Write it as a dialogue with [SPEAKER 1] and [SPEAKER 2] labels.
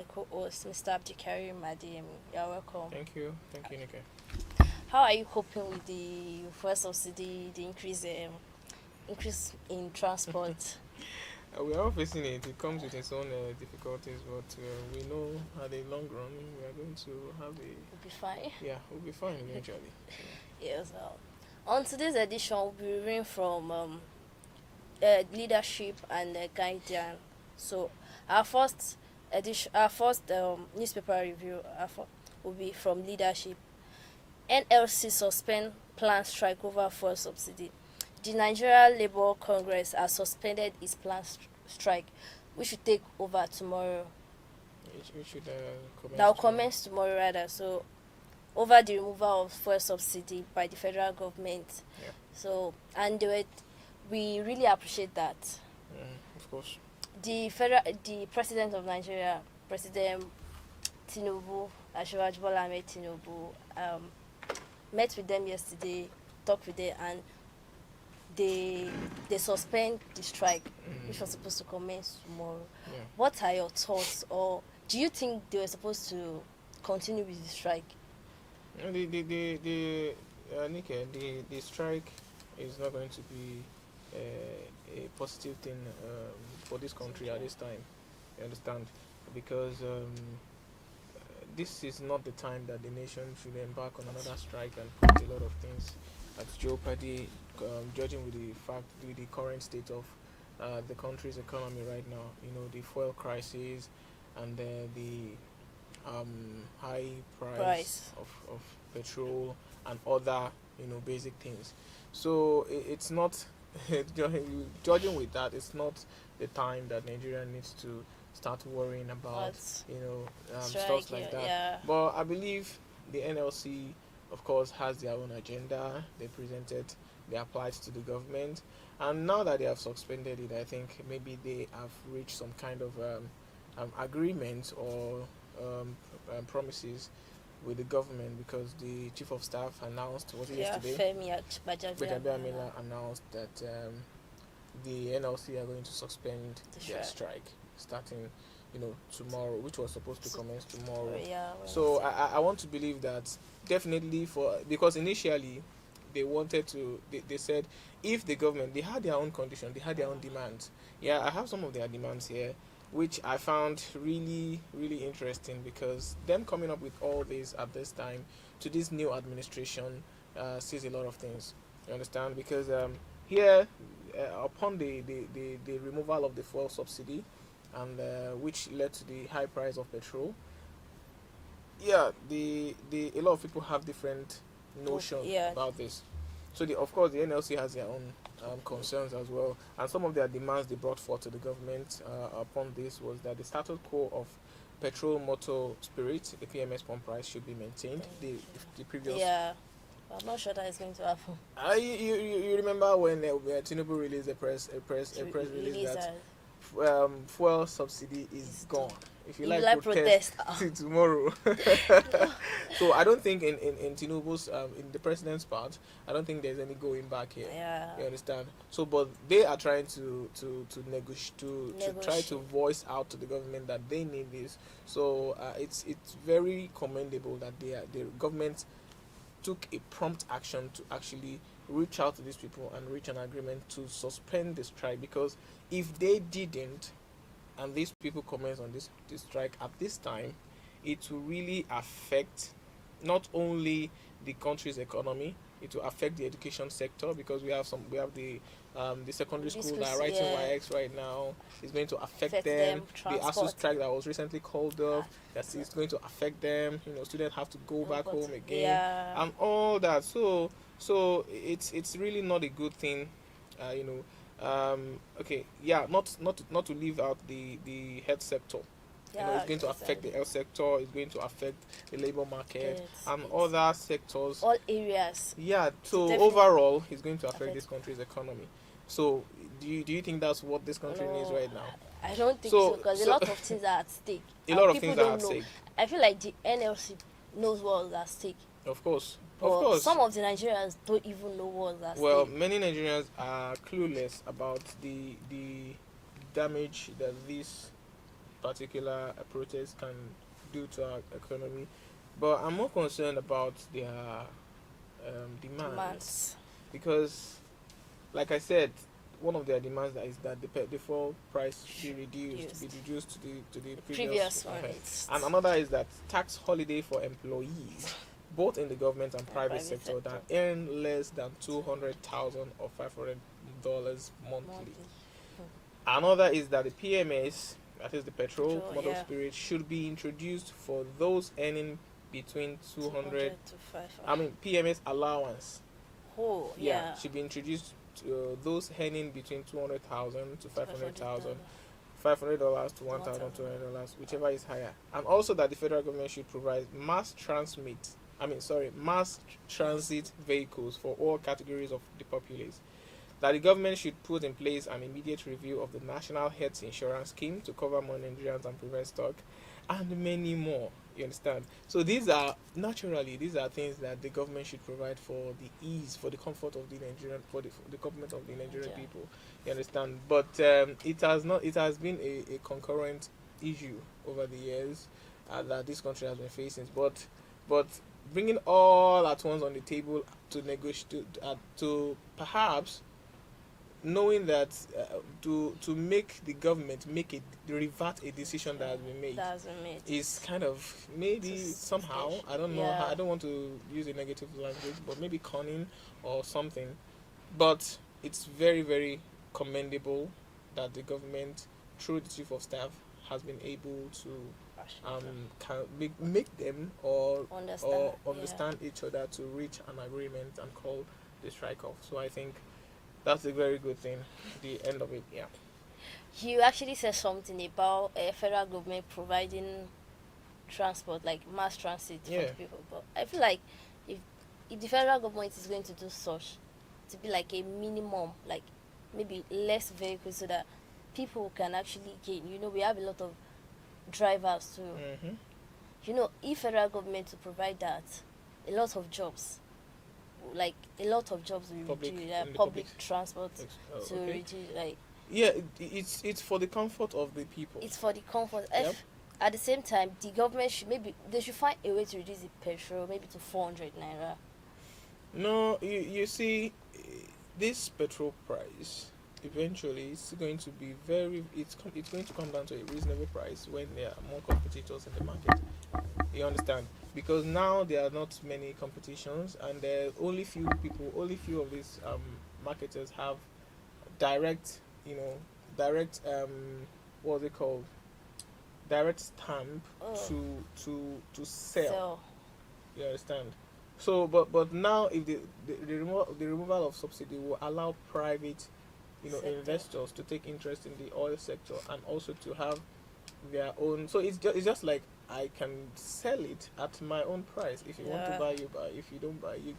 [SPEAKER 1] co-host, Mr. Abdikarim Adeyemi. You're welcome.
[SPEAKER 2] Thank you, Nika.
[SPEAKER 1] How are you coping with the fuel subsidy, the increase in transport?
[SPEAKER 2] We are all facing it. It comes with its own difficulties, but we know at the long run we are going to have
[SPEAKER 1] We'll be fine.
[SPEAKER 2] we'll be fine eventually. So,
[SPEAKER 1] Yes. On today's edition, we'll be reading from leadership and guidance. So, our first newspaper review will be from leadership. NLC suspend planned strike over fuel subsidy. The Nigeria Labour Congress has suspended its planned strike, which will take over tomorrow.
[SPEAKER 2] we should commence.
[SPEAKER 1] That will commence tomorrow rather. So over the removal of fuel subsidy by the federal government.
[SPEAKER 2] Yeah.
[SPEAKER 1] So we really appreciate that.
[SPEAKER 2] Of course.
[SPEAKER 1] The president of Nigeria, President Tinubu, Asiwaju Bola Ahmed Tinubu, met with them yesterday, talked with them, and they suspend the strike, which was supposed to commence tomorrow.
[SPEAKER 2] Yeah.
[SPEAKER 1] What are your thoughts, or do you think they were supposed to continue with the strike?
[SPEAKER 2] Nika, the strike is not going to be a positive thing for this country at this time. You understand? Because this is not the time that the nation should embark on another strike and put a lot of things at jeopardy, judging with the current state of the country's economy right now. You know, the fuel crisis and the high price of petrol and other, basic things. So it's not judging with that, it's not the time that Nigeria needs to start worrying about stuff like that.
[SPEAKER 1] Yeah.
[SPEAKER 2] But I believe the NLC, of course, has their own agenda. They applied to the government, and now that they have suspended it, I think maybe they have reached some kind of agreement or promises with the government, because the chief of staff announced, was it yesterday?
[SPEAKER 1] Femi
[SPEAKER 2] Gbajabiamila announced that the NLC are going to suspend their strike starting, tomorrow, which was supposed to commence tomorrow. So I want to believe that definitely, because initially they wanted to, they said if the government, they had their own condition, they had their own demands. Yeah, I have some of their demands here, which I found really, really interesting, because them coming up with all this at this time to this new administration says a lot of things. You understand? Because here, upon the removal of the fuel subsidy, and which led to the high price of petrol, yeah, a lot of people have different notions about this. So of course the NLC has their own concerns as well, and some of their demands they brought forth to the government upon this was that the status quo of petrol motor spirit, the PMS pump price, should be maintained. The previous.
[SPEAKER 1] Yeah, I'm not sure that is going to happen.
[SPEAKER 2] You remember when Tinubu released a press release that fuel subsidy is gone. If you like protest tomorrow. So I don't think in Tinubu's in the president's part, I don't think there's any going back here.
[SPEAKER 1] Yeah.
[SPEAKER 2] You understand? So, but they are trying to negotiate to try to voice out to the government that they need this. So it's very commendable that the government took a prompt action to actually reach out to these people and reach an agreement to suspend the strike, because if they didn't, and these people comment on this strike at this time, it will really affect not only the country's economy, it will affect the education sector, because we have the secondary school that are writing YX right now. It's going to affect them. The ASU strike that was recently called off, that is going to affect them. Students have to go back home again, and all that. So it's really not a good thing, okay, yeah, not to leave out the health sector. It's going to affect the health sector, it's going to affect the labor market and other sectors,
[SPEAKER 1] all areas.
[SPEAKER 2] Yeah, so overall it's going to affect this country's economy. So do you think that's what this country needs right now?
[SPEAKER 1] I don't think so, because a lot of things are at stake.
[SPEAKER 2] A lot of things are at stake.
[SPEAKER 1] I feel like the NLC knows what is at stake.
[SPEAKER 2] Of course.
[SPEAKER 1] But some of the Nigerians don't even know what's at stake.
[SPEAKER 2] Well, many Nigerians are clueless about the damage that this particular protest can do to our economy, but I'm more concerned about their demands. Because, like I said, one of their demands is that the fuel price be reduced to the previous
[SPEAKER 1] one.
[SPEAKER 2] And another is that tax holiday for employees, both in the government and private sector, that earn less than $200,000 or $500 monthly. Another is that the PMS, that is the petrol motor spirit, should be introduced for those earning between 200 to 500. PMS allowance. Should be introduced to those earning between 200,000 to 500,000, $500 to $1,200, whichever is higher. And also that the federal government should provide mass transit vehicles for all categories of the populace. That the government should put in place an immediate review of the National Health Insurance Scheme to cover more Nigerians and prevent stock, and many more. You understand? So these are things that the government should provide for the ease, for the comfort of the Nigerian, for the government of the Nigerian people. You understand? But it has been a concurrent issue over the years that this country has been facing. But bringing all at once on the table to negotiate, to perhaps knowing that to make the government revert a decision that has been made is kind of maybe somehow, I don't know, I don't want to use a negative language, but maybe cunning or something. But it's very, very commendable that the government, through the chief of staff, has been able to make them or understand each other to reach an agreement and call the strike off. So I think that's a very good thing. The end of it,
[SPEAKER 1] You actually said something about federal government providing transport, like mass transit for the people. But I feel like if the federal government is going to do such, to be like a minimum, like maybe less vehicles, so that people can actually gain. We have a lot of drivers too. If federal government to provide that, a lot of jobs will reduce, public transport reduce,
[SPEAKER 2] it's for the comfort of the people.
[SPEAKER 1] It's for the comfort. At the same time, the government should find a way to reduce the petrol, maybe to 400 naira.
[SPEAKER 2] No, you see, this petrol price eventually is going to be it's going to come down to a reasonable price when there are more competitors in the market. You understand? Because now there are not many competitions, and there are only few of these marketers have direct what's it called? Direct stamp to sell. You understand? So, but now if the removal of subsidy will allow private, investors to take interest in the oil sector and also to have their own. So it's just like I can sell it at my own price. If you want to buy, you buy. If you don't buy, you